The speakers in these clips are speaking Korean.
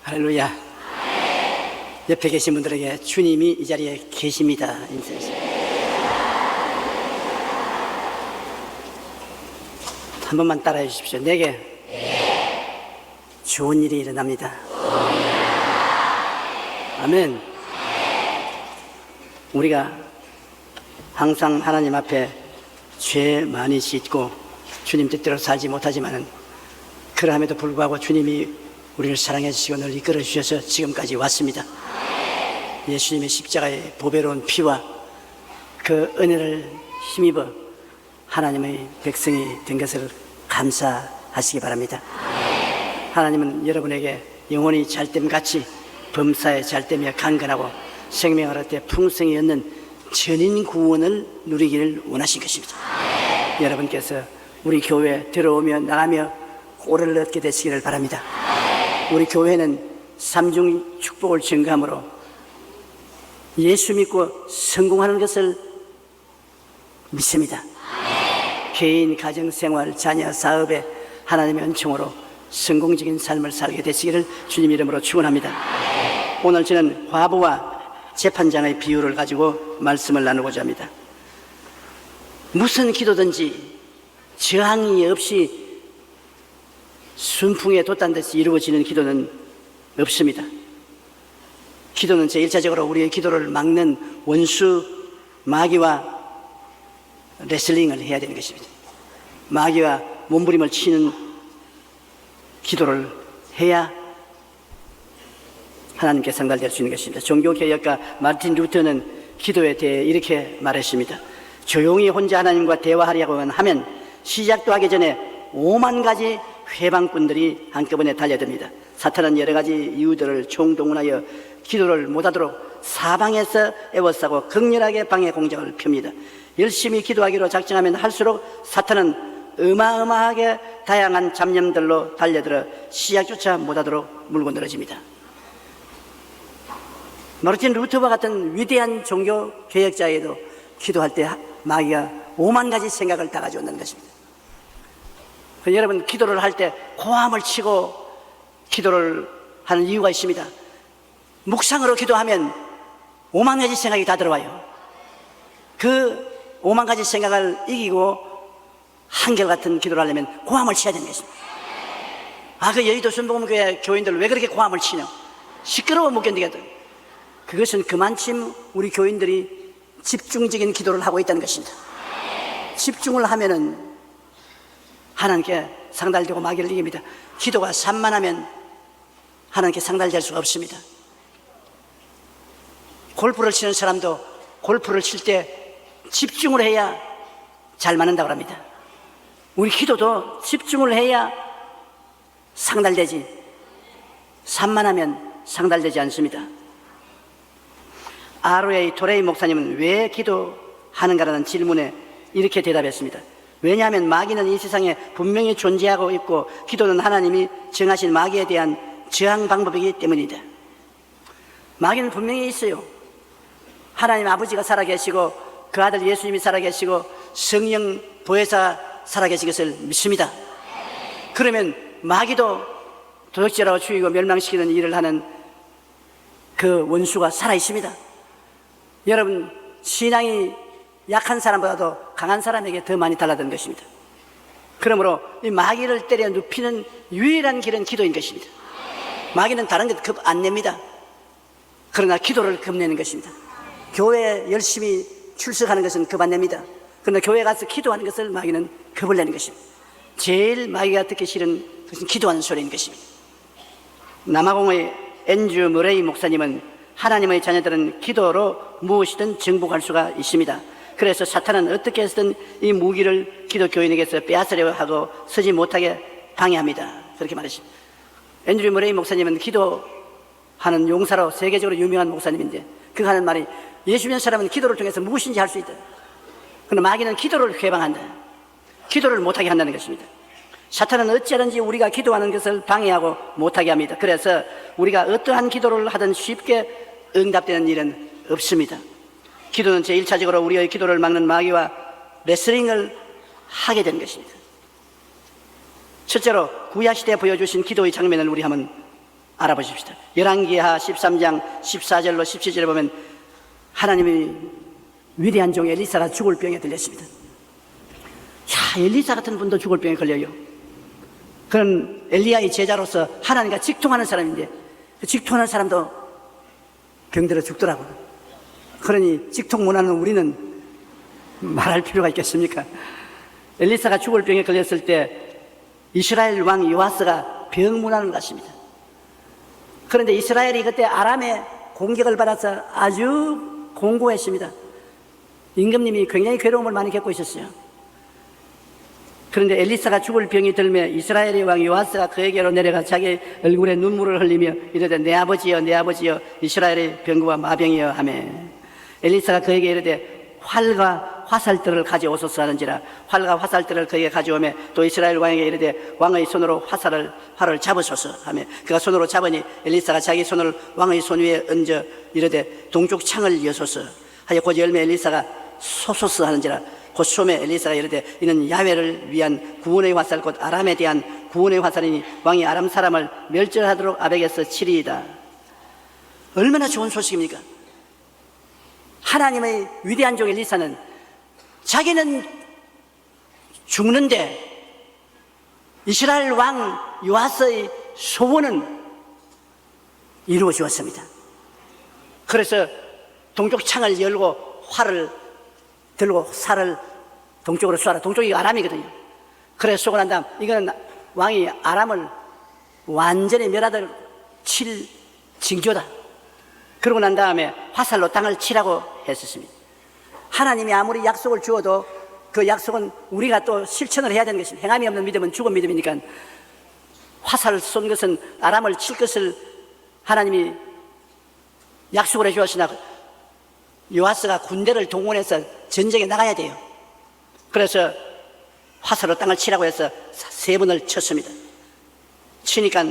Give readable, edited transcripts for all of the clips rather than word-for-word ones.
할렐루야. 옆에 계신 분들에게 주님이 이 자리에 계십니다 인사하세요. 한 번만 따라해 주십시오. 내게 좋은 일이 일어납니다. 아멘. 우리가 항상 하나님 앞에 죄 많이 짓고 주님 뜻대로 살지 못하지만은 그러함에도 불구하고 주님이 우리를 사랑해 주시고 늘 이끌어 주셔서 지금까지 왔습니다. 예수님의 십자가의 보배로운 피와 그 은혜를 힘입어 하나님의 백성이 된 것을 감사하시기 바랍니다. 하나님은 여러분에게 영혼이 잘됨같이 범사에 잘되며 강건하고 생명을 얻되 풍성히 얻는 전인 구원을 누리기를 원하신 것입니다. 여러분께서 우리 교회에 들어오며 나가며 꼴을 얻게 되시기를 바랍니다. 우리 교회는 삼중 축복을 증거함으로 예수 믿고 성공하는 것을 믿습니다. 개인, 가정, 생활, 자녀, 사업에 하나님의 은총으로 성공적인 삶을 살게 되시기를 주님 이름으로 축원합니다. 오늘 저는 과부와 재판장의 비유를 가지고 말씀을 나누고자 합니다. 무슨 기도든지 저항이 없이 순풍에 돛단 듯이 이루어지는 기도는 없습니다. 기도는 제1차적으로 우리의 기도를 막는 원수 마귀와 레슬링을 해야 되는 것입니다. 마귀와 몸부림을 치는 기도를 해야 하나님께 상달될 수 있는 것입니다. 종교개혁가 마르틴 루터는 기도에 대해 이렇게 말했습니다. 조용히 혼자 하나님과 대화하려고 하면 시작도 하기 전에 5만 가지 회방꾼들이 한꺼번에 달려듭니다. 사탄은 여러 가지 이유들을 총동원하여 기도를 못하도록 사방에서 애워싸고 극렬하게 방해 공작을 펴니다. 열심히 기도하기로 작정하면 할수록 사탄은 어마어마하게 다양한 잡념들로 달려들어 시작조차 못하도록 물고 늘어집니다. 마르틴 루터와 같은 위대한 종교 개혁자에도 기도할 때 마귀가 5만 가지 생각을 다 가져온다는 것입니다. 여러분, 기도를 할 때 고함을 치고 기도를 하는 이유가 있습니다. 묵상으로 기도하면 5만 가지 생각이 다 들어와요. 그 5만 가지 생각을 이기고 한결같은 기도를 하려면 고함을 쳐야 되는 것입니다. 그 여의도 순복음교회 교인들 왜 그렇게 고함을 치냐? 시끄러워 못 견디겠다. 그것은 그만큼 우리 교인들이 집중적인 기도를 하고 있다는 것입니다. 집중을 하면은 하나님께 상달되고 마귀를 이깁니다. 기도가 산만하면 하나님께 상달될 수가 없습니다. 골프를 치는 사람도 골프를 칠 때 집중을 해야 잘 맞는다고 합니다. 우리 기도도 집중을 해야 상달되지, 산만하면 상달되지 않습니다. R.A. 토레이 목사님은 왜 기도하는가라는 질문에 이렇게 대답했습니다. 왜냐하면 마귀는 이 세상에 분명히 존재하고 있고 기도는 하나님이 정하신 마귀에 대한 저항 방법이기 때문이다. 마귀는 분명히 있어요. 하나님 아버지가 살아계시고 그 아들 예수님이 살아계시고 성령 보혜사 살아계신 것을 믿습니다. 그러면 마귀도 도적질하고 죽이고 멸망시키는 일을 하는 그 원수가 살아있습니다. 여러분, 신앙이 약한 사람보다도 강한 사람에게 더 많이 달라드는 것입니다. 그러므로 이 마귀를 때려 눕히는 유일한 길은 기도인 것입니다. 마귀는 다른 것 겁 안 냅니다. 그러나 기도를 겁내는 것입니다. 교회에 열심히 출석하는 것은 겁 안 냅니다. 그러나 교회에 가서 기도하는 것을 마귀는 겁을 내는 것입니다. 제일 마귀가 듣기 싫은 것은 기도하는 소리인 것입니다. 남아공의 앤드류 머레이 목사님은 하나님의 자녀들은 기도로 무엇이든 정복할 수가 있습니다. 그래서 사탄은 어떻게 해서든 이 무기를 기도 교인에게서 빼앗으려 하고 서지 못하게 방해합니다. 그렇게 말했습니다. 앤드류 머레이 목사님은 기도하는 용사로 세계적으로 유명한 목사님인데 그가 하는 말이 예수 믿는 사람은 기도를 통해서 무엇인지 할 수 있다. 그러나 마귀는 기도를 회방한다. 기도를 못하게 한다는 것입니다. 사탄은 어찌하든지 우리가 기도하는 것을 방해하고 못하게 합니다. 그래서 우리가 어떠한 기도를 하든 쉽게 응답되는 일은 없습니다. 기도는 제1차적으로 우리의 기도를 막는 마귀와 레슬링을 하게 되는 것입니다. 첫째로 구약시대에 보여주신 기도의 장면을 우리 한번 알아보십시다. 열왕기하 13장 14절로 17절에 보면 하나님의 위대한 종 엘리사가 죽을 병에 들렸습니다. 야, 엘리사 같은 분도 죽을 병에 걸려요. 그런 엘리야의 제자로서 하나님과 직통하는 사람인데 그 직통하는 사람도 병들어 죽더라고요. 그러니 직통 못하는 우리는 말할 필요가 있겠습니까? 엘리사가 죽을 병에 걸렸을 때 이스라엘 왕 요아스가 병문안을 갔습니다. 그런데 이스라엘이 그때 아람의 공격을 받아서 아주 공고했습니다. 임금님이 굉장히 괴로움을 많이 겪고 있었어요. 그런데 엘리사가 죽을 병이 들매 이스라엘의 왕 요아스가 그에게로 내려가 자기 얼굴에 눈물을 흘리며 이르되 내 아버지여 내 아버지여 이스라엘의 병거와 마병이여 하며 엘리사가 그에게 이르되 활과 화살들을 가져오소서 하는지라 활과 화살들을 그에게 가져오며 또 이스라엘 왕에게 이르되 왕의 손으로 활을 잡으소서 하며 그가 손으로 잡으니 엘리사가 자기 손을 왕의 손 위에 얹어 이르되 동쪽 창을 여소서 하여 곧 열매 엘리사가 소소서 하는지라 곧 소매 엘리사가 이르되 이는 야훼를 위한 구원의 화살 곧 아람에 대한 구원의 화살이니 왕이 아람 사람을 멸절하도록 아벡에서 치리이다. 얼마나 좋은 소식입니까? 하나님의 위대한 종 엘리사는 자기는 죽는데 이스라엘 왕 요아스의 소원은 이루어 주었습니다. 그래서 동쪽 창을 열고 활을 들고 살을 동쪽으로 쏴라. 동쪽이 아람이거든요. 그래서 쏘고 난 다음 이거는 왕이 아람을 완전히 멸하도록 칠 징조다. 그러고 난 다음에 화살로 땅을 치라고 했었습니다. 하나님이 아무리 약속을 주어도 그 약속은 우리가 또 실천을 해야 되는 것입니다. 행함이 없는 믿음은 죽은 믿음이니까 화살을 쏜 것은 아람을 칠 것을 하나님이 약속을 해 주었으나 요아스가 군대를 동원해서 전쟁에 나가야 돼요. 그래서 화살로 땅을 치라고 해서 3번을 쳤습니다. 치니까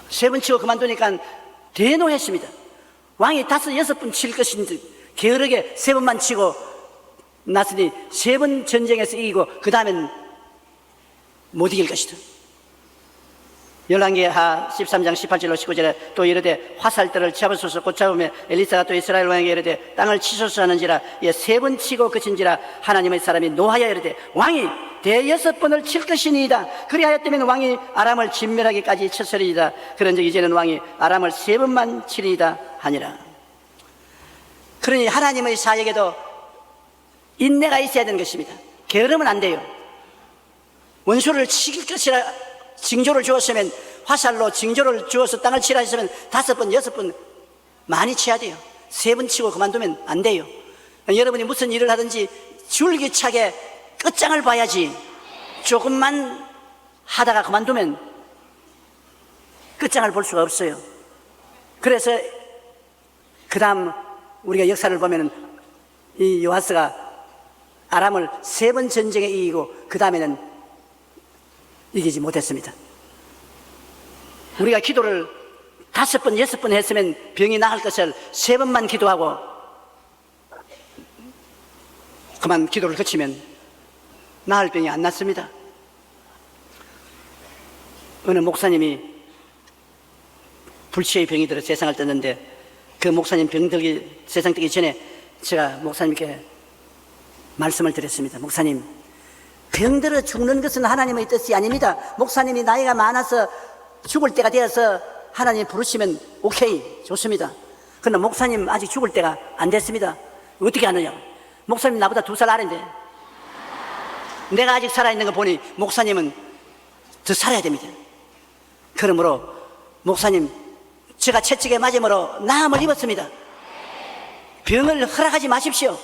3번 치고 그만두니까 대노했습니다. 왕이 5, 6번 칠 것인지 게으르게 3번만 치고 났으니 3번 전쟁에서 이기고 그 다음엔 못 이길 것이다. 열왕기하 13장 18절로 19절에 또 이르되 화살들을 잡으소서 곧 잡으며 엘리사가 또 이스라엘 왕에게 이르되 땅을 치소서 하는지라 예 3번 치고 그친지라 하나님의 사람이 노하여 이르되 왕이 6번을 칠 것이니이다. 그리하였다면 왕이 아람을 진멸하기까지 쳤으리이다. 그런즉 이제는 왕이 아람을 3번만 치리이다 하니라. 그러니 하나님의 사역에도 인내가 있어야 되는 것입니다. 게으르면 안 돼요. 원수를 치길 것이라 징조를 주었으면 화살로 징조를 주어서 땅을 치라 했으면 5번, 6번 많이 쳐야 돼요. 3번 치고 그만두면 안 돼요. 여러분이 무슨 일을 하든지 줄기차게 끝장을 봐야지. 조금만 하다가 그만두면 끝장을 볼 수가 없어요. 그래서 그 다음 우리가 역사를 보면은 이 요아스가 아람을 3번 전쟁에 이기고 그 다음에는 이기지 못했습니다. 우리가 기도를 5번, 6번 했으면 병이 나을 것을 3번만 기도하고 그만 기도를 그치면 나을 병이 안 났습니다. 어느 목사님이 불치의 병이 들어 세상을 떴는데 그 목사님 병들기 세상 뜨기 전에 제가 목사님께 말씀을 드렸습니다. 목사님, 병들어 죽는 것은 하나님의 뜻이 아닙니다. 목사님이 나이가 많아서 죽을 때가 되어서 하나님 부르시면 오케이, 좋습니다. 그러나 목사님 아직 죽을 때가 안 됐습니다. 어떻게 하느냐? 목사님 나보다 2살 아래인데 내가 아직 살아있는 거 보니 목사님은 더 살아야 됩니다. 그러므로 목사님, 제가 채찍에 맞음으로 나음을 입었습니다. 병을 허락하지 마십시오.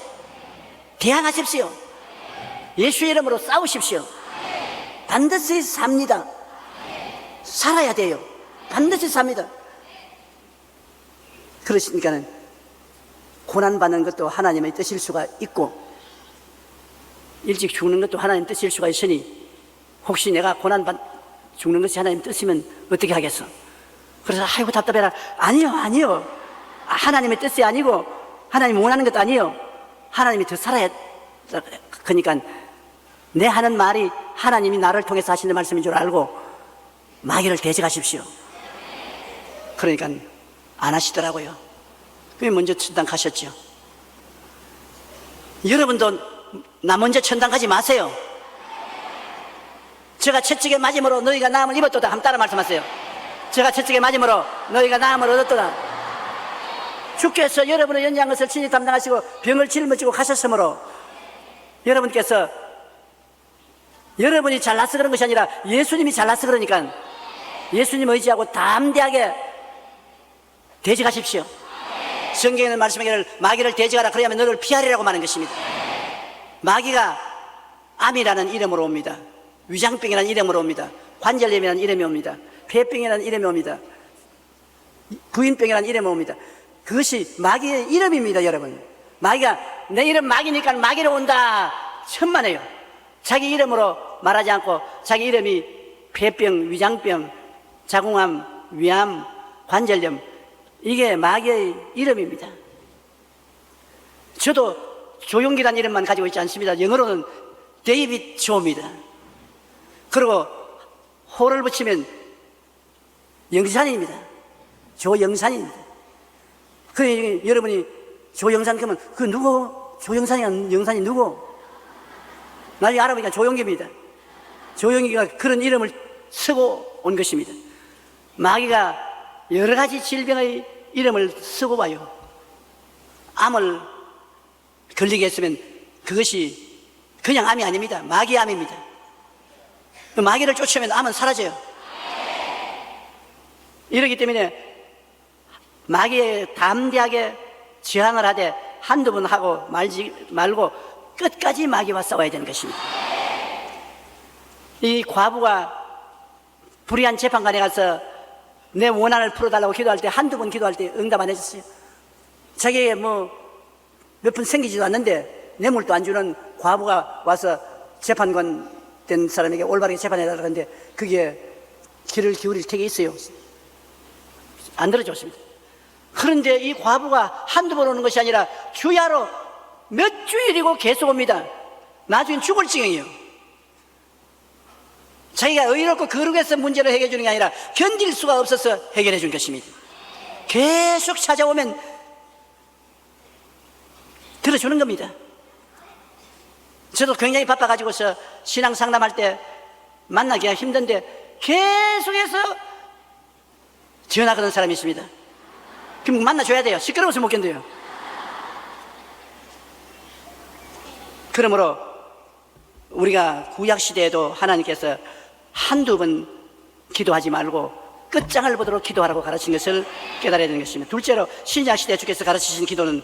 대항하십시오. 예수의 이름으로 싸우십시오. 반드시 삽니다. 살아야 돼요. 반드시 삽니다. 그러시니까는 고난받는 것도 하나님의 뜻일 수가 있고 일찍 죽는 것도 하나님 뜻일 수가 있으니 혹시 내가 죽는 것이 하나님 뜻이면 어떻게 하겠어? 그래서 아이고 답답해라. 아니요. 하나님의 뜻이 아니고 하나님 원하는 것도 아니에요. 하나님이 더 살아야. 그러니까 내 하는 말이 하나님이 나를 통해서 하시는 말씀인 줄 알고 마귀를 대적하십시오. 그러니까 안 하시더라고요. 그게 먼저 천당 가셨죠. 여러분도 나 먼저 천당 가지 마세요. 제가 채찍에 맞음으로 너희가 나음을 입었도다. 한번 따라 말씀하세요. 제가 채찍에 맞음으로 너희가 나음을 얻었도다. 주께서 여러분의 연약한 것을 친히 담당하시고 병을 짊어지고 가셨으므로 여러분께서 여러분이 잘나서 그런 것이 아니라 예수님이 잘나서 그러니까 예수님 의지하고 담대하게 대적하십시오. 성경에는 말씀하기를 마귀를 대적하라 그래야만 너를 피하리라고 말하는 것입니다. 마귀가 암이라는 이름으로 옵니다. 위장병이라는 이름으로 옵니다. 관절염이라는 이름이 옵니다. 폐병이라는 이름이 옵니다. 부인병이라는 이름이 옵니다. 그것이 마귀의 이름입니다. 여러분, 마귀가 내 이름 마귀니까 마귀로 온다 천만에요. 자기 이름으로 말하지 않고 자기 이름이 폐병, 위장병, 자궁암, 위암, 관절염, 이게 마귀의 이름입니다. 저도 조용기라는 이름만 가지고 있지 않습니다. 영어로는 데이빗 조입니다. 그리고 호를 붙이면 영산입니다. 조영산입니다. 그 여러분이 조영산 그러면 그 누구? 조영산이 영산이 누구? 나중에 알아보니까 조용기입니다. 조용기가 그런 이름을 쓰고 온 것입니다. 마귀가 여러 가지 질병의 이름을 쓰고 와요. 암을 걸리게 했으면 그것이 그냥 암이 아닙니다. 마귀 암입니다. 그 마귀를 쫓으면 암은 사라져요. 이러기 때문에 마귀에 담대하게 저항을 하되 한두 번 하고 말지 말고 끝까지 마귀와 싸워야 되는 것입니다. 이 과부가 불의한 재판관에 가서 내 원한을 풀어달라고 기도할 때 한두 번 기도할 때 응답 안 해줬어요. 자기에게 몇 푼 생기지도 않는데 뇌물도 안 주는 과부가 와서 재판관 된 사람에게 올바르게 재판해달라고 하는데 그게 귀를 기울일 택이 있어요. 안 들어줬습니다. 그런데 이 과부가 한두 번 오는 것이 아니라 주야로 몇 주일이고 계속 옵니다. 나중엔 죽을 지경이에요. 자기가 의롭고 거룩해서 문제를 해결해 주는 게 아니라 견딜 수가 없어서 해결해 준 것입니다. 계속 찾아오면 들어주는 겁니다. 저도 굉장히 바빠가지고서 신앙 상담할 때 만나기가 힘든데 계속해서 전화 거는 사람이 있습니다. 그럼 만나줘야 돼요. 시끄러워서 못 견뎌요. 그러므로 우리가 구약시대에도 하나님께서 한두 번 기도하지 말고 끝장을 보도록 기도하라고 가르친 것을 깨달아야 되는 것입니다. 둘째로 신약시대에 주께서 가르치신 기도는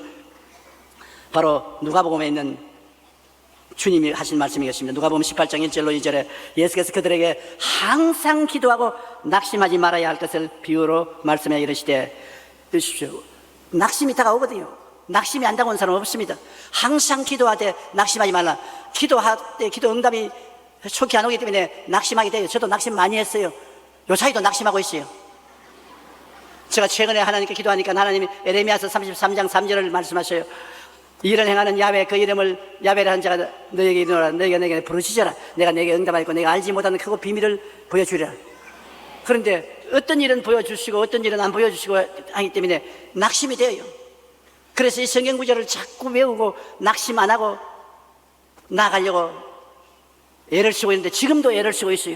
바로 누가복음에 있는 주님이 하신 말씀이겠습니다. 누가복음 18장 1절로 2절에 예수께서 그들에게 항상 기도하고 낙심하지 말아야 할 것을 비유로 말씀해 이르시되 드십시오. 낙심이 다가오거든요. 낙심이 안 다가온 사람 없습니다. 항상 기도하되 낙심하지 말라. 기도할 때 기도 응답이 좋게 안 오기 때문에 낙심하게 돼요. 저도 낙심 많이 했어요. 요 사이도 낙심하고 있어요. 제가 최근에 하나님께 기도하니까 하나님이 에레미야서 33장 3절을 말씀하셔요. 이를 행하는 야훼 그 이름을 야훼라 한 자가 너에게 이르노라. 너희가 내게 부르짖어라. 내가 내게 응답하였고 내가 알지 못하는 크고 비밀을 보여주리라. 그런데 어떤 일은 보여주시고 어떤 일은 안 보여주시고 하기 때문에 낙심이 돼요. 그래서 이 성경 구절을 자꾸 외우고 낙심 안 하고 나아가려고 애를 쓰고 있는데 지금도 애를 쓰고 있어요.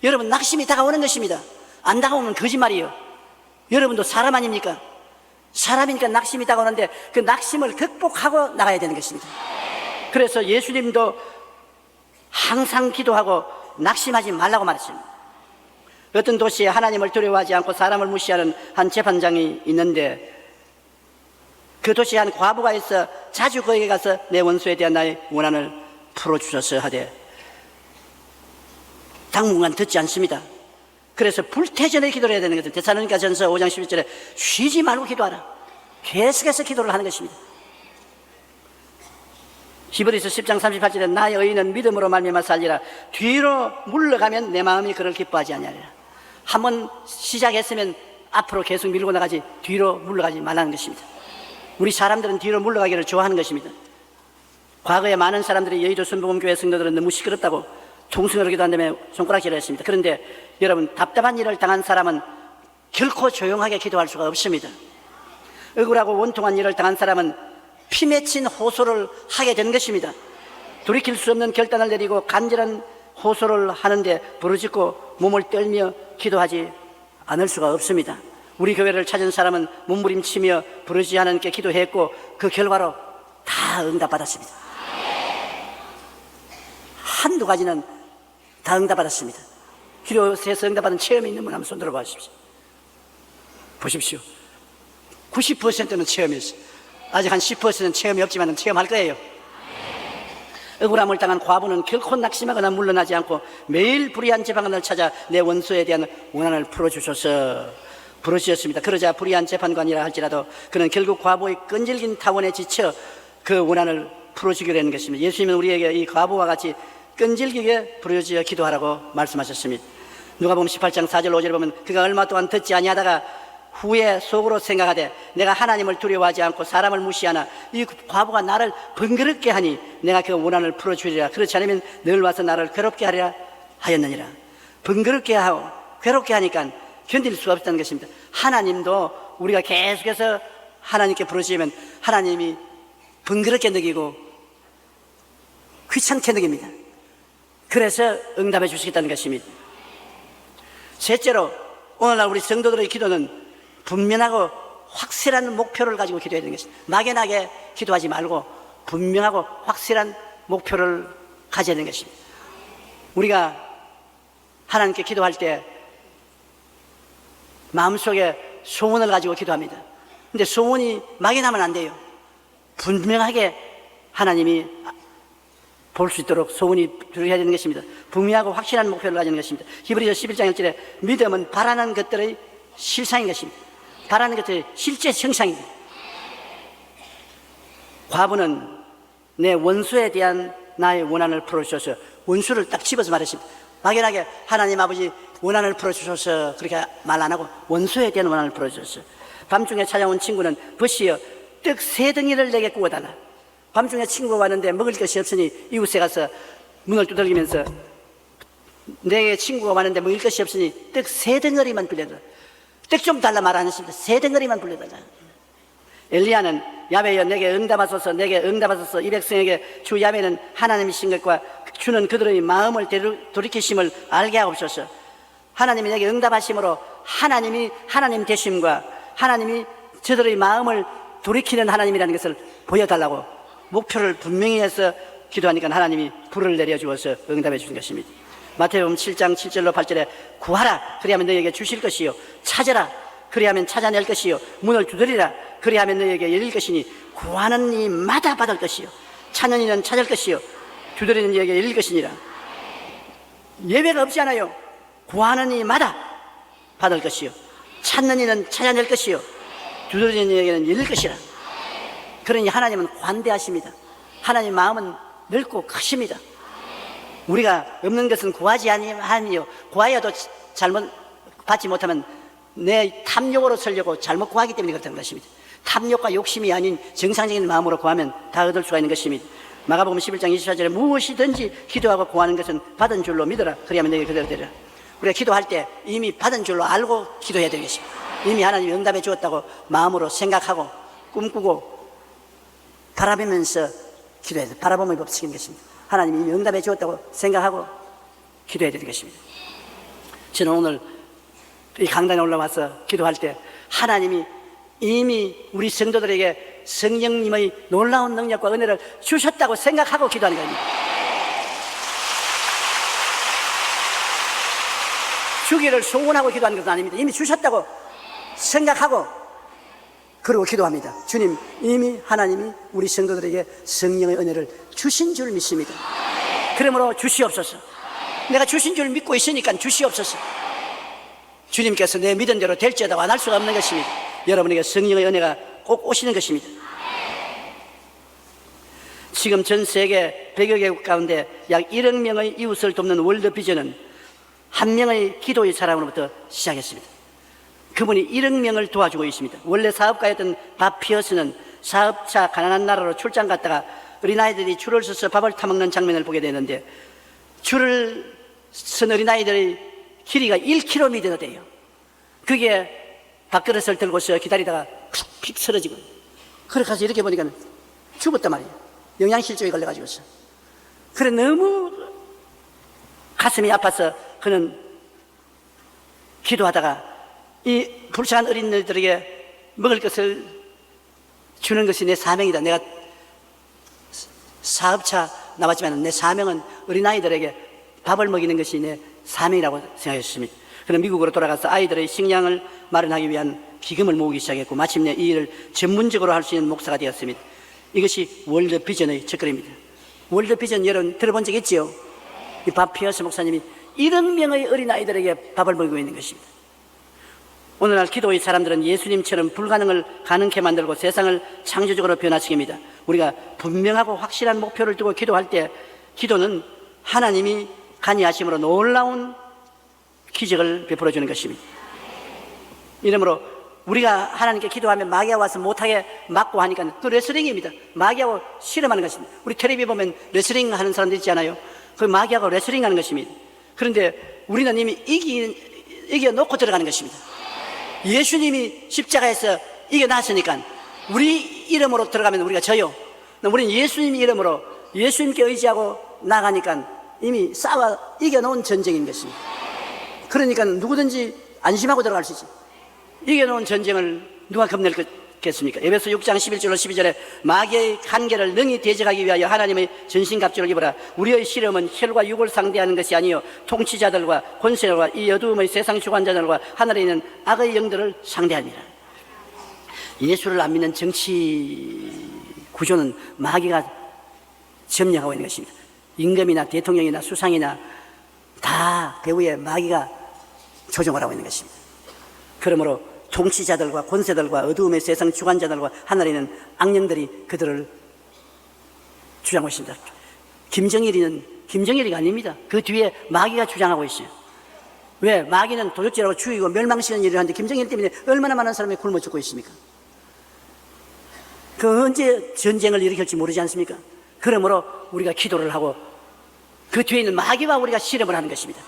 여러분, 낙심이 다가오는 것입니다. 안 다가오면 거짓말이에요. 여러분도 사람 아닙니까? 사람이니까 낙심이 다가오는데 그 낙심을 극복하고 나가야 되는 것입니다. 그래서 예수님도 항상 기도하고 낙심하지 말라고 말했습니다. 어떤 도시에 하나님을 두려워하지 않고 사람을 무시하는 한 재판장이 있는데 그 도시에 한 과부가 있어 자주 그에게 가서 내 원수에 대한 나의 원한을 풀어주셔서 하되 당분간 듣지 않습니다. 그래서 불태전에 기도를 해야 되는 거죠. 데살로니가 전서 5장 11절에 쉬지 말고 기도하라. 계속해서 기도를 하는 것입니다. 히브리서 10장 38절에 나의 의인은 믿음으로 말미암아 살리라. 뒤로 물러가면 내 마음이 그를 기뻐하지 아니하리라. 한번 시작했으면 앞으로 계속 밀고 나가지 뒤로 물러가지 말라는 것입니다. 우리 사람들은 뒤로 물러가기를 좋아하는 것입니다. 과거에 많은 사람들이 여의도 순복음교회 성도들은 너무 시끄럽다고 통성으로 기도한 다음에 손가락질을 했습니다. 그런데 여러분, 답답한 일을 당한 사람은 결코 조용하게 기도할 수가 없습니다. 억울하고 원통한 일을 당한 사람은 피 맺힌 호소를 하게 되는 것입니다. 돌이킬 수 없는 결단을 내리고 간절한 호소를 하는데 부르짖고 몸을 떨며 기도하지 않을 수가 없습니다. 우리 교회를 찾은 사람은 몸부림치며 부르짖지 하나님께 기도했고 그 결과로 다 응답받았습니다. 한두 가지는 다 응답받았습니다. 기도에서 응답받은 체험이 있는 분 한번 손 들어봐 주십시오. 보십시오. 90%는 체험이었어요. 아직 한 10%는 체험이 없지만 체험할 거예요. 억울함을 당한 과부는 결코 낙심하거나 물러나지 않고 매일 불의한 재판관을 찾아 내 원수에 대한 원한을 풀어주셔서 부르짖었습니다. 그러자 불의한 재판관이라 할지라도 그는 결국 과부의 끈질긴 타원에 지쳐 그 원한을 풀어주기로 하는 것입니다. 예수님은 우리에게 이 과부와 같이 끈질기게 부르짖어 기도하라고 말씀하셨습니다. 누가복음 18장 4절 5절 보면 그가 얼마 동안 듣지 아니하다가 후에 속으로 생각하되 내가 하나님을 두려워하지 않고 사람을 무시하나 이 과부가 나를 번거롭게 하니 내가 그 원한을 풀어주리라. 그렇지 않으면 늘 와서 나를 괴롭게 하리라 하였느니라. 번거롭게 하고 괴롭게 하니까 견딜 수 없다는 것입니다. 하나님도 우리가 계속해서 하나님께 부르짖으면 하나님이 번거롭게 느끼고 귀찮게 느낍니다. 그래서 응답해 주시겠다는 것입니다. 셋째로 오늘날 우리 성도들의 기도는 분명하고 확실한 목표를 가지고 기도해야 되는 것입니다. 막연하게 기도하지 말고 분명하고 확실한 목표를 가져야 되는 것입니다. 우리가 하나님께 기도할 때 마음속에 소원을 가지고 기도합니다. 근데 소원이 막연하면 안 돼요. 분명하게 하나님이 볼 수 있도록 소원이 들어야 되는 것입니다. 분명하고 확실한 목표를 가지는 것입니다. 히브리서 11장 1절에 믿음은 바라는 것들의 실상인 것입니다. 바라는 것들의 실제 형상입니다. 과부는 내 원수에 대한 나의 원한을 풀어주셔서 원수를 딱 집어서 말했습니다. 막연하게 하나님 아버지 원한을 풀어주셔서 그렇게 말 안 하고 원수에 대한 원한을 풀어주셔서 밤중에 찾아온 친구는 버시여 떡 3덩이를 내게 구워달라. 밤중에 친구가 왔는데 먹을 것이 없으니 이웃에 가서 문을 두들기면서 내게 친구가 왔는데 먹을 것이 없으니 떡 3덩어리만 빌려달라. 떡 좀 달라 말 안 했습니다. 3덩어리만 빌려달라. 엘리야는 야훼여 내게 응답하소서 내게 응답하소서 이 백성에게 주 야훼는 하나님이신 것과 주는 그들의 마음을 돌이키심을 알게 하옵소서. 하나님이 내게 응답하심으로 하나님이 하나님 되심과 하나님이 저들의 마음을 돌이키는 하나님이라는 것을 보여달라고 목표를 분명히 해서 기도하니까 하나님이 불을 내려주어서 응답해 주신 것입니다. 마태복음 7장 7절로 8절에 구하라 그리하면 너희에게 주실 것이요 찾아라 그리하면 찾아낼 것이요 문을 두드리라 그리하면 너희에게 열릴 것이니 구하는 이마다 받을 것이요 찾는 이는 찾을 것이요 두드리는 이에게 열릴 것이니라. 예외가 없지 않아요. 구하는 이마다 받을 것이요 찾는 이는 찾아낼 것이요 두드리는 이에게는 열릴 것이라. 그러니 하나님은 관대하십니다. 하나님 마음은 넓고 크십니다. 우리가 없는 것은 구하지 아니하니요 구하여도 잘못 받지 못하면 내 탐욕으로 살려고 잘못 구하기 때문에 그렇다는 것입니다. 탐욕과 욕심이 아닌 정상적인 마음으로 구하면 다 얻을 수가 있는 것입니다. 마가복음 11장 24절에 무엇이든지 기도하고 구하는 것은 받은 줄로 믿어라 그리하면 내게 그대로 되리라. 우리가 기도할 때 이미 받은 줄로 알고 기도해야 되는 것입니다. 이미 하나님이 응답해 주었다고 마음으로 생각하고 꿈꾸고 바라보면서 기도해야 돼요. 바라봄의 법칙인 것입니다. 하나님이 이미 응답해 주었다고 생각하고 기도해야 되는 것입니다. 저는 오늘 이 강단에 올라와서 기도할 때 하나님이 이미 우리 성도들에게 성령님의 놀라운 능력과 은혜를 주셨다고 생각하고 기도하는 겁니다. 주기를 소원하고 기도하는 것은 아닙니다. 이미 주셨다고 생각하고 그리고 기도합니다. 주님, 이미 하나님이 우리 성도들에게 성령의 은혜를 주신 줄 믿습니다. 그러므로 주시옵소서. 내가 주신 줄 믿고 있으니까 주시옵소서. 주님께서 내 믿은 대로 될지어다 안 할 수가 없는 것입니다. 여러분에게 성령의 은혜가 꼭 오시는 것입니다. 지금 전 세계 100여 개국 가운데 약 1억 명의 이웃을 돕는 월드비전은 한 명의 기도의 사람으로부터 시작했습니다. 그분이 1억 명을 도와주고 있습니다. 원래 사업가였던 밥 피어스는 사업차 가난한 나라로 출장 갔다가 어린아이들이 줄을 서서 밥을 타먹는 장면을 보게 되는데 줄을 선 어린아이들의 길이가 1km나 돼요. 그게 밥그릇을 들고서 기다리다가 픽 쓰러지고, 그래 가서 이렇게 보니까 죽었단 말이에요. 영양실조에 걸려가지고서. 그래 너무 가슴이 아파서 그는 기도하다가 이 불쌍한 어린이들에게 먹을 것을 주는 것이 내 사명이다. 내가 사업차 나왔지만 내 사명은 어린아이들에게 밥을 먹이는 것이 내 사명이라고 생각했습니다. 그는 미국으로 돌아가서 아이들의 식량을 마련하기 위한 기금을 모으기 시작했고, 마침내 이 일을 전문적으로 할 수 있는 목사가 되었습니다. 이것이 월드 비전의 첫걸음입니다. 월드 비전 여러분 들어본 적 있지요? 이 밥 피어스 목사님이 1억 명의 어린아이들에게 밥을 먹이고 있는 것입니다. 오늘날 기도의 사람들은 예수님처럼 불가능을 가능케 만들고 세상을 창조적으로 변화시킵니다. 우리가 분명하고 확실한 목표를 두고 기도할 때 기도는 하나님이 간이하심으로 놀라운 기적을 베풀어 주는 것입니다. 이러므로 우리가 하나님께 기도하면 마귀가 와서 못하게 막고 하니까 그 레슬링입니다. 마귀하고 실험하는 것입니다. 우리 텔레비 보면 레슬링 하는 사람들 있지 않아요? 그 마귀하고 레슬링 하는 것입니다. 그런데 우리는 이미 이겨놓고 들어가는 것입니다. 예수님이 십자가에서 이겨놨으니까 우리 이름으로 들어가면 우리가 져요. 우리는 예수님 이름으로 예수님께 의지하고 나가니까 이미 싸워 이겨놓은 전쟁인 것입니다. 그러니까 누구든지 안심하고 들어갈 수 있지. 이겨놓은 전쟁을 누가 겁낼겠습니까? 에베소 6장 11절로 12절에 마귀의 한계를 능히 대적하기 위하여 하나님의 전신갑주를 입어라. 우리의 실험은 혈과 육을 상대하는 것이 아니요 통치자들과 권세들과 이 어두움의 세상 주관자들과 하늘에 있는 악의 영들을 상대하니라. 예수를 안 믿는 정치 구조는 마귀가 점령하고 있는 것입니다. 임금이나 대통령이나 수상이나 다 배후에 마귀가 조종을 하고 있는 것입니다. 그러므로 통치자들과 권세들과 어두움의 세상 주관자들과 하늘에 있는 악령들이 그들을 주장하고 있습니다. 김정일이가 아닙니다. 그 뒤에 마귀가 주장하고 있어요. 왜? 마귀는 도적질하고 죽이고 멸망시키는 일을 하는데 김정일 때문에 얼마나 많은 사람이 굶어 죽고 있습니까? 그 언제 전쟁을 일으킬지 모르지 않습니까? 그러므로 우리가 기도를 하고 그 뒤에 있는 마귀와 우리가 실험을 하는 것입니다.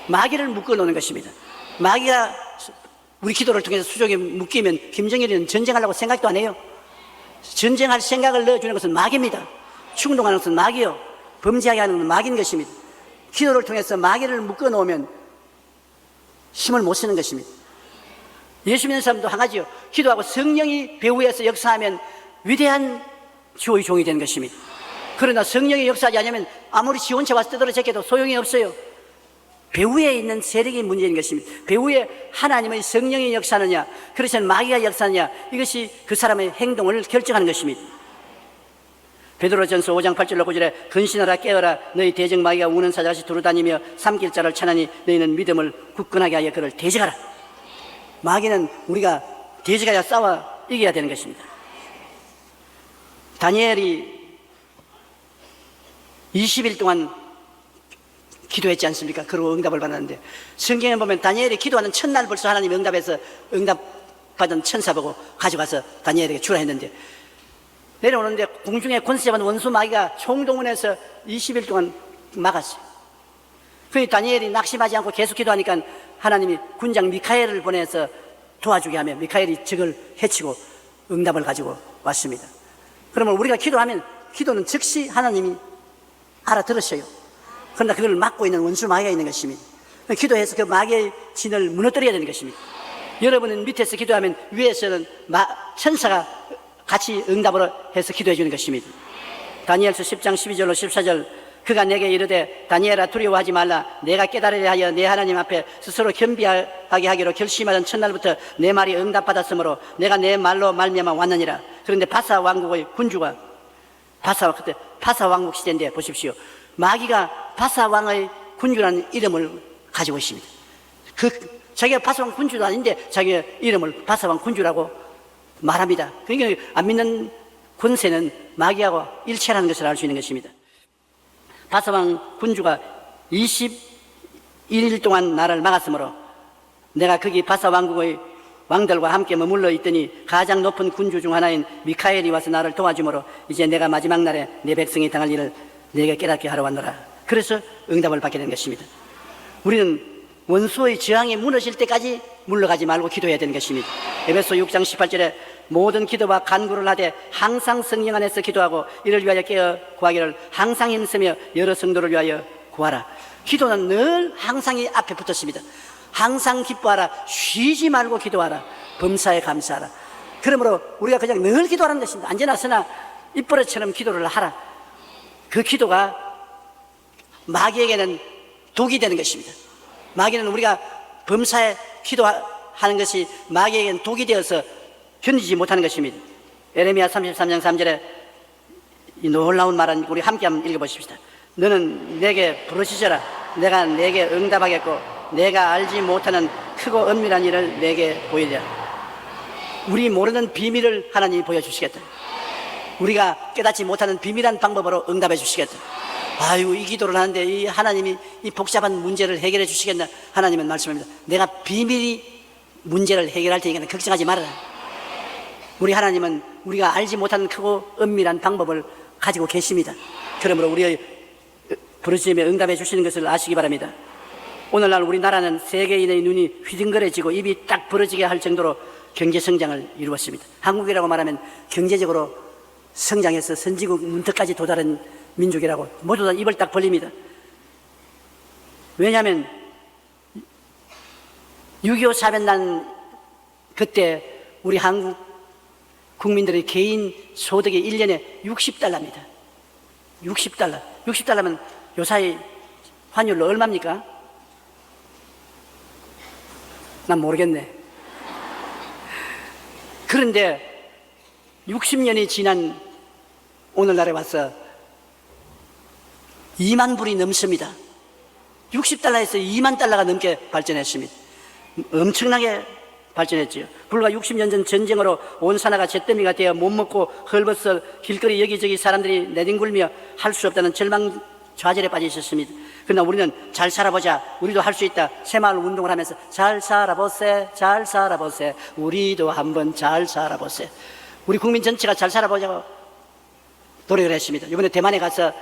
마귀를 묶어놓는 것입니다. 마귀가 우리 기도를 통해서 수족에 묶이면 김정일이는 전쟁하려고 생각도 안 해요. 전쟁할 생각을 넣어주는 것은 마귀입니다. 충동하는 것은 마귀요. 범죄하게 하는 것은 마귀인 것입니다. 기도를 통해서 마귀를 묶어놓으면 힘을 못 쓰는 것입니다. 예수 믿는 사람도 한 가지요. 기도하고 성령이 배후에서 역사하면 위대한 주의 종이 되는 것입니다. 그러나 성령이 역사하지 않으면 아무리 지원체 와서 뜯어러 제껴도 소용이 없어요. 배후에 있는 세력이 문제인 것입니다. 배후에 하나님의 성령이 역사하느냐, 그렇지 않으면 마귀가 역사하느냐, 이것이 그 사람의 행동을 결정하는 것입니다. 베드로전서 5장 8절로 9절에 근신하라 깨어라 너희 대적 마귀가 우는 사자같이 두루다니며 삼킬 자를 찾으니 너희는 믿음을 굳건하게 하여 그를 대적하라. 마귀는 우리가 대적하여 싸워 이겨야 되는 것입니다. 다니엘이 20일 동안 기도했지 않습니까? 그리고 응답을 받았는데, 성경에 보면 다니엘이 기도하는 첫날 벌써 하나님이 응답해서 응답받은 천사 보고 가져가서 다니엘에게 주라 했는데, 내려오는데 공중에 권세받은 원수 마귀가 총동원해서 20일 동안 막았어요. 그러니 다니엘이 낙심하지 않고 계속 기도하니까 하나님이 군장 미카엘을 보내서 도와주게 하며 미카엘이 적을 해치고 응답을 가지고 왔습니다. 그러면 우리가 기도하면 기도는 즉시 하나님이 알아들으셔요. 그러나 그걸 막고 있는 원수 마귀가 있는 것입니다. 기도해서 그 마귀의 진을 무너뜨려야 되는 것입니다. 여러분은 밑에서 기도하면 위에서는 천사가 같이 응답을 해서 기도해 주는 것입니다. 다니엘서 10장 12절로 14절 그가 내게 이르되 다니엘아 두려워하지 말라. 내가 깨달으려 하여 내 하나님 앞에 스스로 겸비하게 하기로 결심하던 첫날부터 내 말이 응답받았으므로 내가 내 말로 말미암아 왔느니라. 그런데 바사 왕국의 군주가 그때 바사 왕국 시대인데 보십시오. 마귀가 바사 왕의 군주라는 이름을 가지고 있습니다. 자기가 바사 왕 군주도 아닌데 자기의 이름을 바사 왕 군주라고 말합니다. 그러니까 안 믿는 권세는 마귀하고 일체라는 것을 알 수 있는 것입니다. 바사 왕 군주가 21일 동안 나를 막았으므로 내가 거기 바사 왕국의 왕들과 함께 머물러 있더니 가장 높은 군주 중 하나인 미카엘이 와서 나를 도와주므로 이제 내가 마지막 날에 내 백성이 당할 일을 내게 깨닫게 하러 왔노라. 그래서 응답을 받게 되는 것입니다. 우리는 원수의 저항이 무너질 때까지 물러가지 말고 기도해야 되는 것입니다. 에베소 6장 18절에 모든 기도와 간구를 하되 항상 성령 안에서 기도하고 이를 위하여 깨어 구하기를 항상 힘쓰며 여러 성도를 위하여 구하라. 기도는 늘 항상이 앞에 붙었습니다. 항상 기뻐하라. 쉬지 말고 기도하라. 범사에 감사하라. 그러므로 우리가 그냥 늘 기도하는 것입니다. 언제나 서나 입버릇처럼 기도를 하라. 그 기도가 마귀에게는 독이 되는 것입니다. 마귀는 우리가 범사에 기도하는 것이 마귀에게는 독이 되어서 견디지 못하는 것입니다. 에레미야 33장 3절에 이 놀라운 말은 우리 함께 한번 읽어보십시다. 너는 내게 부르짖어라. 내가 내게 응답하겠고 내가 알지 못하는 크고 은밀한 일을 내게 보이리라. 우리 모르는 비밀을 하나님이 보여주시겠다. 우리가 깨닫지 못하는 비밀한 방법으로 응답해 주시겠다. 아유, 이 기도를 하는데 이 하나님이 이 복잡한 문제를 해결해 주시겠나. 하나님은 말씀합니다. 내가 비밀이 문제를 해결할 테니까 걱정하지 말아라. 우리 하나님은 우리가 알지 못하는 크고 은밀한 방법을 가지고 계십니다. 그러므로 우리의 부르짖음에 응답해 주시는 것을 아시기 바랍니다. 오늘날 우리나라는 세계인의 눈이 휘둥그레지고 입이 딱 벌어지게 할 정도로 경제 성장을 이루었습니다. 한국이라고 말하면 경제적으로 성장해서 선진국 문턱까지 도달한 민족이라고 모두 다 입을 딱 벌립니다. 왜냐하면 6.25 사변 난 그때 우리 한국 국민들의 개인 소득이 1년에 60달러입니다. 60달러. 60달러면 요사이 환율로 얼마입니까? 난 모르겠네. 그런데 60년이 지난 오늘날에 와서 2만 불이 넘습니다. 60달러에서 2만 달러가 넘게 발전했습니다. 엄청나게 발전했지요. 불과 60년 전 전쟁으로 온 산하가 잿더미가 되어 못 먹고 헐벗어 길거리 여기저기 사람들이 내뒹굴며 할 수 없다는 절망 좌절에 빠져 있었습니다. 그러나 우리는 잘 살아보자, 우리도 할 수 있다, 새마을 운동을 하면서 잘 살아보세, 잘 살아보세, 우리도 한번 잘 살아보세. 우리 국민 전체가 잘 살아보자고 노력을 했습니다. 이번에 대만에 가서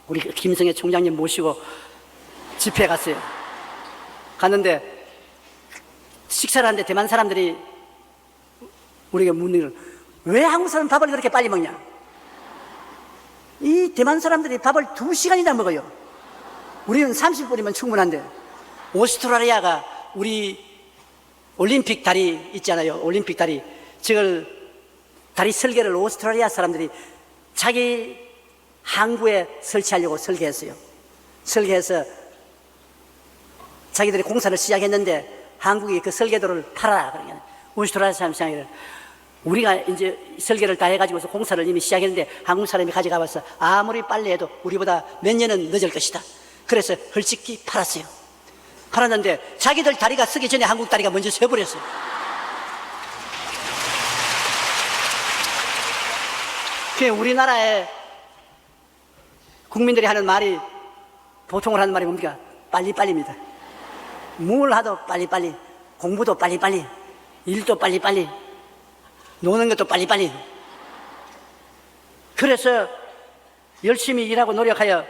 우리 김성애 총장님 모시고 집회에 갔어요. 갔는데 식사를 하는데 대만 사람들이 우리가 묻는 왜 한국 사람 밥을 그렇게 빨리 먹냐? 이 대만 사람들이 밥을 2시간이나 먹어요. 우리는 30분이면 충분한데. 오스트라리아가 우리 올림픽 다리 있잖아요. 올림픽 다리. 저걸 다리 설계를 오스트라리아 사람들이 자기 항구에 설치하려고 설계했어요. 설계해서 자기들이 공사를 시작했는데 한국이 그 설계도를 팔아라. 그러냐. 오스트라리아 사람이 우리가 이제 설계를 다 해가지고서 공사를 이미 시작했는데 한국 사람이 가져가 봐서 아무리 빨리 해도 우리보다 몇 년은 늦을 것이다. 그래서 헐찍기 팔았어요. 팔았는데 자기들 다리가 서기 전에 한국 다리가 먼저 서버렸어요. 그 우리나라의 국민들이 하는 말이 보통으로 하는 말이 뭡니까? 빨리빨리입니다. 뭘 하도 빨리빨리, 공부도 빨리빨리, 일도 빨리빨리, 노는 것도 빨리빨리. 그래서 열심히 일하고 노력하여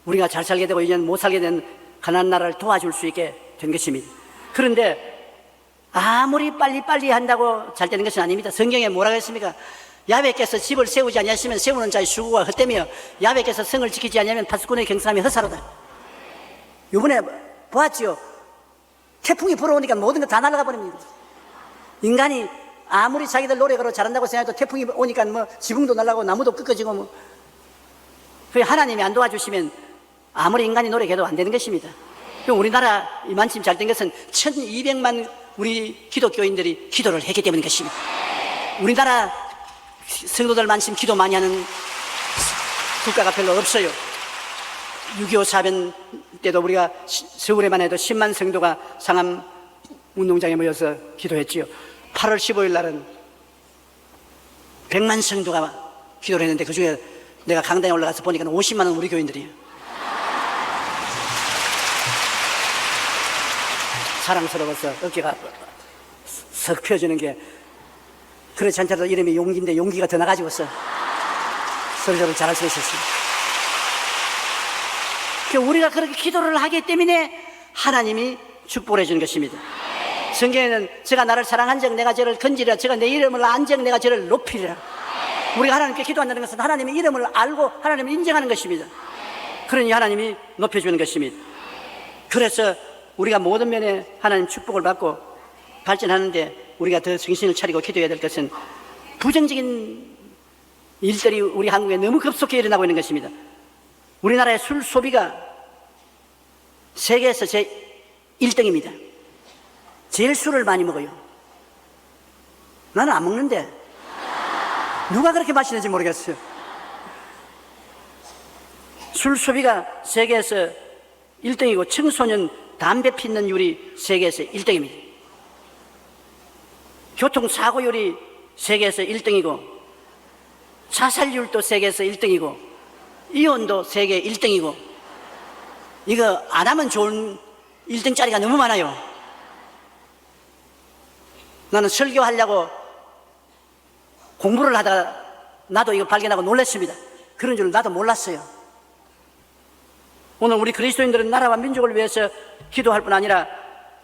우리가 잘 살게 되고 이제는 못 살게 된 가난한 나라를 도와줄 수 있게 된 것입니다. 그런데 아무리 빨리빨리 한다고 잘 되는 것은 아닙니다. 성경에 뭐라고 했습니까? 야훼께서 집을 세우지 아니하시면 세우는 자의 수고가 헛되며 야훼께서 성을 지키지 아니하면 파수꾼의 경성함이 헛사로다. 이번에 보았지요? 태풍이 불어오니까 모든 거 다 날아가 버립니다. 인간이 아무리 자기들 노력으로 잘한다고 생각해도 태풍이 오니까 뭐 지붕도 날아가고 나무도 꺾어지고 뭐. 하나님이 안 도와주시면 아무리 인간이 노력해도 안 되는 것입니다. 우리나라 이만큼 잘 된 것은 1200만 우리 기독교인들이 기도를 했기 때문인 것입니다. 우리나라 성도들만큼 기도 많이 하는 국가가 별로 없어요. 6.25 사변 때도 우리가 서울에만 해도 10만 성도가 상암 운동장에 모여서 기도했지요. 8월 15일 날은 100만 성도가 기도를 했는데 그 중에 내가 강당에 올라가서 보니까 50만 원 우리 교인들이에요. 사랑스러워서 어깨가 석 펴주는 게 그렇지 않더라도 이름이 용기인데 용기가 더 나가지고서 서로서로 잘할 수 있었습니다. 우리가 그렇게 기도를 하기 때문에 하나님이 축복을 해주는 것입니다. 성경에는 저가 나를 사랑한 적 내가 저를 건지리라, 저가 내 이름을 안 적 내가 저를 높이리라. 우리가 하나님께 기도한다는 것은 하나님의 이름을 알고 하나님을 인정하는 것입니다. 그러니 하나님이 높여주는 것입니다. 그래서 우리가 모든 면에 하나님 축복을 받고 발전하는데 우리가 더 정신을 차리고 기도해야 될 것은 부정적인 일들이 우리 한국에 너무 급속히 일어나고 있는 것입니다. 우리나라의 술 소비가 세계에서 제 1등입니다. 제일 술을 많이 먹어요. 나는 안 먹는데 누가 그렇게 마시는지 모르겠어요. 술 소비가 세계에서 1등이고 청소년 담배 피우는율이 세계에서 1등입니다. 교통사고율이 세계에서 1등이고 자살률도 세계에서 1등이고 이혼도 세계 1등이고 이거 안 하면 좋은 1등짜리가 너무 많아요. 나는 설교하려고 공부를 하다가 나도 이거 발견하고 놀랐습니다. 그런 줄 나도 몰랐어요. 오늘 우리 그리스도인들은 나라와 민족을 위해서 기도할 뿐 아니라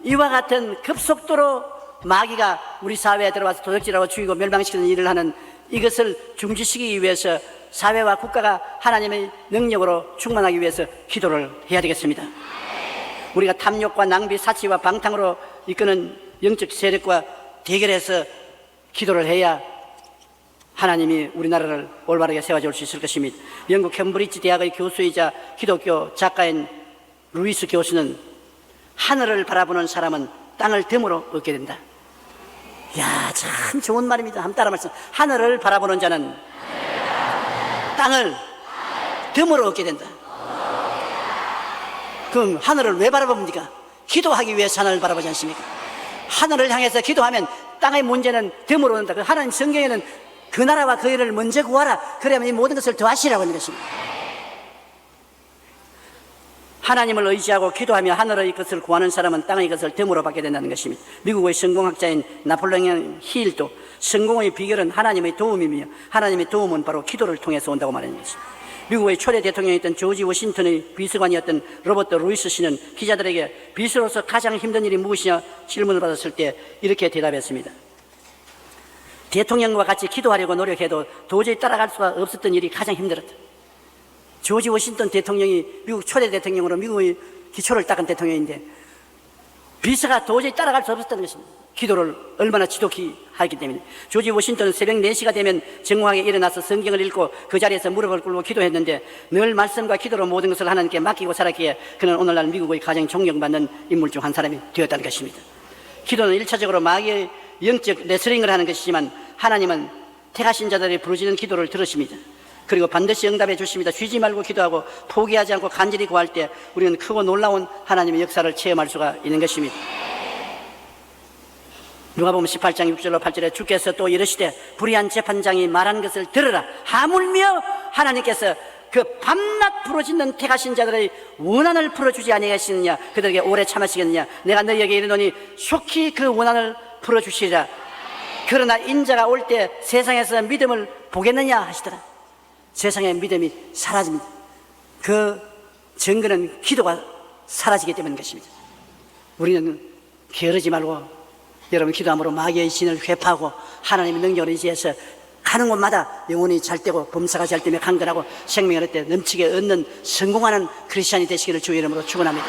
이와 같은 급속도로 마귀가 우리 사회에 들어와서 도적질하고 죽이고 멸망시키는 일을 하는 이것을 중지시키기 위해서 사회와 국가가 하나님의 능력으로 충만하기 위해서 기도를 해야 되겠습니다. 우리가 탐욕과 낭비, 사치와 방탕으로 이끄는 영적 세력과 대결해서 기도를 해야 하나님이 우리나라를 올바르게 세워줄 수 있을 것입니다. 영국 캠브리지 대학의 교수이자 기독교 작가인 루이스 교수는 하늘을 바라보는 사람은 땅을 덤으로 얻게 된다. 이야, 참 좋은 말입니다. 한번 따라 말씀. 하늘을 바라보는 자는 땅을 덤으로 얻게 된다. 그럼 하늘을 왜 바라봅니까? 기도하기 위해서 하늘을 바라보지 않습니까? 하늘을 향해서 기도하면 땅의 문제는 덤으로 얻는다. 하나님 성경에는 그 나라와 그 일을 먼저 구하라. 그러면 이 모든 것을 더하시라고 하는 것입니다. 하나님을 의지하고 기도하며 하늘의 것을 구하는 사람은 땅의 것을 덤으로 받게 된다는 것입니다. 미국의 성공학자인 나폴레옹 힐도 성공의 비결은 하나님의 도움이며 하나님의 도움은 바로 기도를 통해서 온다고 말하는 것입니다. 미국의 초대 대통령이었던 조지 워싱턴의 비서관이었던 로버트 루이스 씨는 기자들에게 비서로서 가장 힘든 일이 무엇이냐 질문을 받았을 때 이렇게 대답했습니다. 대통령과 같이 기도하려고 노력해도 도저히 따라갈 수가 없었던 일이 가장 힘들었다. 조지 워싱턴 대통령이 미국 초대 대통령으로 미국의 기초를 닦은 대통령인데 비서가 도저히 따라갈 수 없었다는 것입니다. 기도를 얼마나 지독히 하기 때문에. 조지 워싱턴은 새벽 4시가 되면 정확하게 일어나서 성경을 읽고 그 자리에서 무릎을 꿇고 기도했는데 늘 말씀과 기도로 모든 것을 하나님께 맡기고 살았기에 그는 오늘날 미국의 가장 존경받는 인물 중 한 사람이 되었다는 것입니다. 기도는 1차적으로 마귀의 영적 레슬링을 하는 것이지만 하나님은 택하신 자들이 부르짖는 기도를 들으십니다. 그리고 반드시 응답해 주십니다. 쉬지 말고 기도하고 포기하지 않고 간절히 구할 때 우리는 크고 놀라운 하나님의 역사를 체험할 수가 있는 것입니다. 누가복음 18장 6절로 8절에 주께서 또 이르시되 불의한 재판장이 말한 것을 들으라. 하물며 하나님께서 그 밤낮 부르짖는 택하신 자들의 원한을 풀어주지 아니하시느냐, 그들에게 오래 참으시겠느냐. 내가 너희에게 이르노니 속히 그 원한을 풀어주시리라. 그러나 인자가 올 때 세상에서 믿음을 보겠느냐 하시더라. 세상의 믿음이 사라집니다. 그 증거는 기도가 사라지기 때문인 것입니다. 우리는 게으르지 말고 여러분 기도함으로 마귀의 신을 회파하고 하나님의 능력을 의지해서 가는 곳마다 영혼이 잘되고 범사가 잘되며 강건하고 생명을 얻되 넘치게 얻는 성공하는 크리스찬이 되시기를 주의 이름으로 축원합니다.